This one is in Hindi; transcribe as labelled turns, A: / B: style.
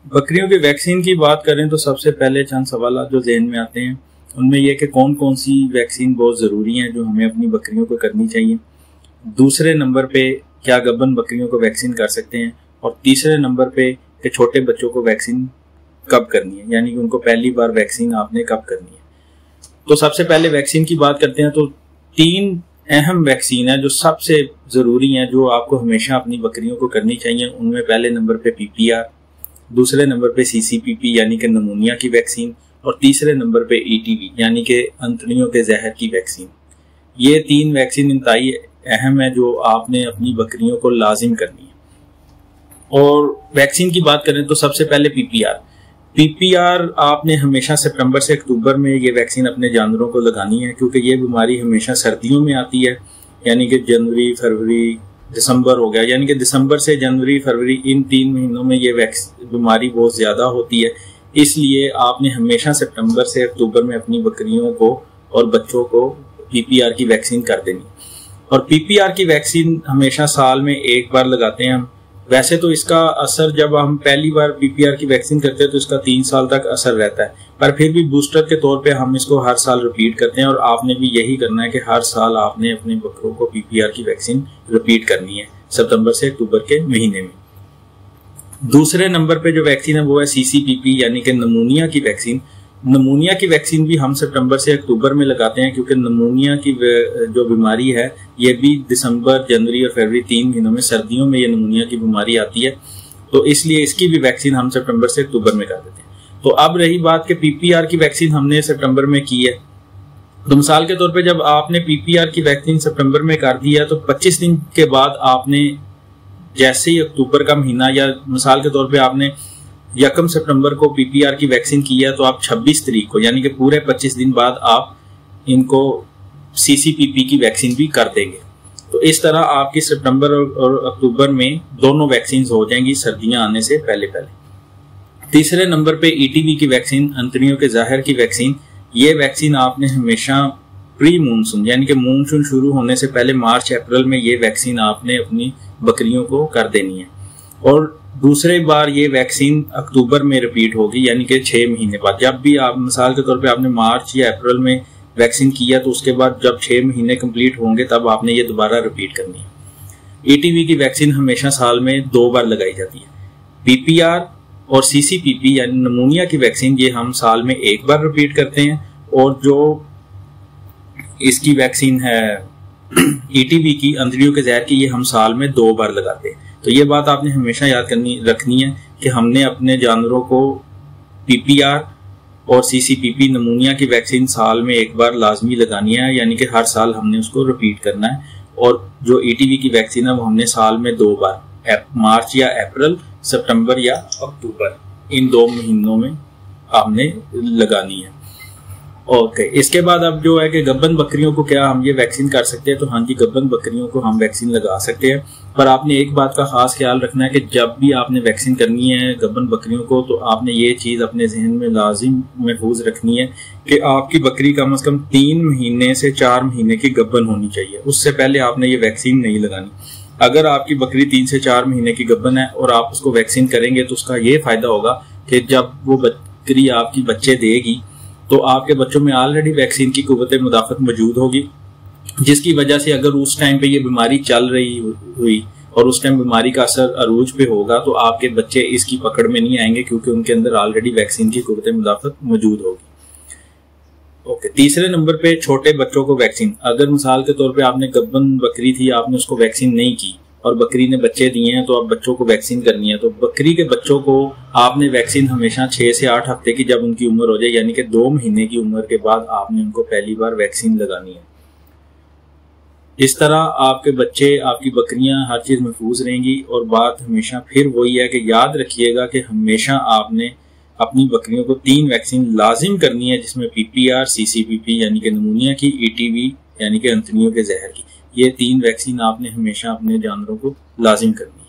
A: बकरियों की वैक्सीन की बात करें तो सबसे पहले चंद सवाल जो जहन में आते हैं उनमें यह कि कौन कौन सी वैक्सीन बहुत ज़रूरी हैं जो हमें अपनी बकरियों को करनी चाहिए। दूसरे नंबर पे क्या गब्बन बकरियों को वैक्सीन कर सकते हैं, और तीसरे नंबर पे कि छोटे बच्चों को वैक्सीन कब करनी है, यानी कि उनको पहली बार वैक्सीन आपने कब करनी है। तो सबसे पहले वैक्सीन की बात करते हैं तो 3 अहम वैक्सीन है जो सबसे ज़रूरी हैं जो आपको हमेशा अपनी बकरियों को करनी चाहिए। उनमें पहले नंबर पे PPR, दूसरे नंबर पे CCPP यानी कि नमूनिया की वैक्सीन, और तीसरे नंबर पे ETV यानी कि अंतड़ियों के जहर की वैक्सीन। ये 3 वैक्सीन इंतहाई अहम है जो आपने अपनी बकरियों को लाजिम करनी है। और वैक्सीन की बात करें तो सबसे पहले PPR आपने हमेशा सितंबर से अक्टूबर में ये वैक्सीन अपने जानवरों को लगानी है, क्योंकि ये बीमारी हमेशा सर्दियों में आती है, यानी कि जनवरी, फरवरी, दिसंबर हो गया, यानी कि दिसंबर से जनवरी, फरवरी इन 3 महीनों में ये बीमारी बहुत ज़्यादा होती है। इसलिए आपने हमेशा सितंबर से अक्टूबर में अपनी बकरियों को और बच्चों को PPR की वैक्सीन कर देनी। और PPR की वैक्सीन हमेशा साल में एक बार लगाते हैं हम। वैसे तो इसका असर जब हम पहली बार PPR की वैक्सीन करते हैं तो इसका 3 साल तक असर रहता है, पर फिर भी बूस्टर के तौर पे हम इसको हर साल रिपीट करते हैं। और आपने भी यही करना है कि हर साल आपने अपने बकरों को PPR की वैक्सीन रिपीट करनी है सितंबर से अक्टूबर के महीने में। दूसरे नंबर पे जो वैक्सीन है वो है CCPP यानी कि नमूनिया की वैक्सीन। नमूनिया की वैक्सीन भी हम सितंबर से अक्टूबर में लगाते हैं, क्योंकि नमूनिया की जो बीमारी है ये भी दिसंबर, जनवरी और फरवरी 3 महीनों में, सर्दियों में ये नमूनिया की बीमारी आती है, तो इसलिए इसकी भी वैक्सीन हम सितंबर से अक्टूबर में कर देते हैं। तो अब रही बात कि PPR की वैक्सीन हमने सितंबर में की है, तो मिसाल के तौर पे जब आपने PPR की वैक्सीन सितंबर में कर दी है तो 25 दिन के बाद आपने, जैसे ही अक्टूबर का महीना, या मिसाल के तौर पे आपने 1 सितंबर को PPR की वैक्सीन की है तो आप 26 तारीख को, यानी कि पूरे 25 दिन बाद आप इनको CCPP की वैक्सीन भी कर देंगे। तो इस तरह आपकी सितंबर और अक्टूबर में दोनों वैक्सीन हो जाएंगी सर्दियां आने से पहले पहले। तीसरे नंबर पे ETV की वैक्सीन, अंतड़ियों के जहर की वैक्सीन। ये वैक्सीन आपने हमेशा प्री मानसून यानी कि मानसून शुरू होने से पहले मार्च अप्रैल में ये वैक्सीन आपने अपनी बकरियों को कर देनी है। और दूसरे बार ये वैक्सीन अक्टूबर में रिपीट होगी, यानी कि 6 महीने बाद। जब भी आप, मिसाल के तौर पे आपने मार्च या अप्रैल में वैक्सीन किया तो उसके बाद जब 6 महीने कंप्लीट होंगे तब आपने ये दोबारा रिपीट करनी है। ETV की वैक्सीन हमेशा साल में 2 बार लगाई जाती है। PPR और CCPP यानी नमूनिया की वैक्सीन ये हम साल में 1 बार रिपीट करते हैं, और जो इसकी वैक्सीन है ETV की, अंतड़ियों के जहर की, ये हम साल में 2 बार लगाते हैं। तो ये बात आपने हमेशा याद रखनी है कि हमने अपने जानवरों को PPR और CCPP नमूनिया की वैक्सीन साल में 1 बार लाजमी लगानी है, यानी कि हर साल हमने उसको रिपीट करना है। और जो ETV की वैक्सीन है वो हमने साल में 2 बार, मार्च या अप्रैल, सितंबर या अक्टूबर, इन 2 महीनों में हमने लगानी है। ओके, इसके बाद अब जो है कि गब्बन बकरियों को क्या हम ये वैक्सीन कर सकते हैं, तो हाँ जी, गब्बन बकरियों को हम वैक्सीन लगा सकते हैं। पर आपने एक बात का खास ख्याल रखना है कि जब भी आपने वैक्सीन करनी है गब्बन बकरियों को, तो आपने ये चीज़ अपने जहन में लाजिम महफूज रखनी है कि आपकी बकरी कम से कम 3 महीने से 4 महीने की गब्बन होनी चाहिए। उससे पहले आपने ये वैक्सीन नहीं लगानी। अगर आपकी बकरी 3 से 4 महीने की गब्बन है और आप उसको वैक्सीन करेंगे तो उसका ये फायदा होगा कि जब वो बकरी आपकी बच्चे देगी तो आपके बच्चों में ऑलरेडी वैक्सीन की कुव्वत मुदाफ़त मौजूद होगी, जिसकी वजह से अगर उस टाइम पे ये बीमारी चल रही हुई और उस टाइम बीमारी का असर अरूज पे होगा तो आपके बच्चे इसकी पकड़ में नहीं आएंगे, क्योंकि उनके अंदर ऑलरेडी वैक्सीन की कुव्वत मुदाफ़त मौजूद होगी। ओके, तीसरे नंबर पे छोटे बच्चों को वैक्सीन। अगर मिसाल के तौर पे आपने गब्बन बकरी थी, आपने उसको वैक्सीन नहीं की और बकरी ने बच्चे दिए हैं तो आप बच्चों को वैक्सीन करनी है। तो बकरी के बच्चों को आपने वैक्सीन हमेशा 6 से 8 हफ्ते की जब उनकी उम्र हो जाए, यानी कि 2 महीने की उम्र के बाद आपने उनको पहली बार वैक्सीन लगानी है। इस तरह आपके बच्चे, आपकी बकरियां, हर चीज़ महफूज रहेंगी। और बात हमेशा फिर वही है कि याद रखिएगा कि हमेशा आपने अपनी बकरियों को 3 वैक्सीन लाजिम करनी है, जिसमें PPR, CCPP यानी कि नमूनिया की, ETV यानी कि अंतड़ियों के जहर की। ये 3 वैक्सीन आपने हमेशा अपने जानवरों को लाजिम करनी है।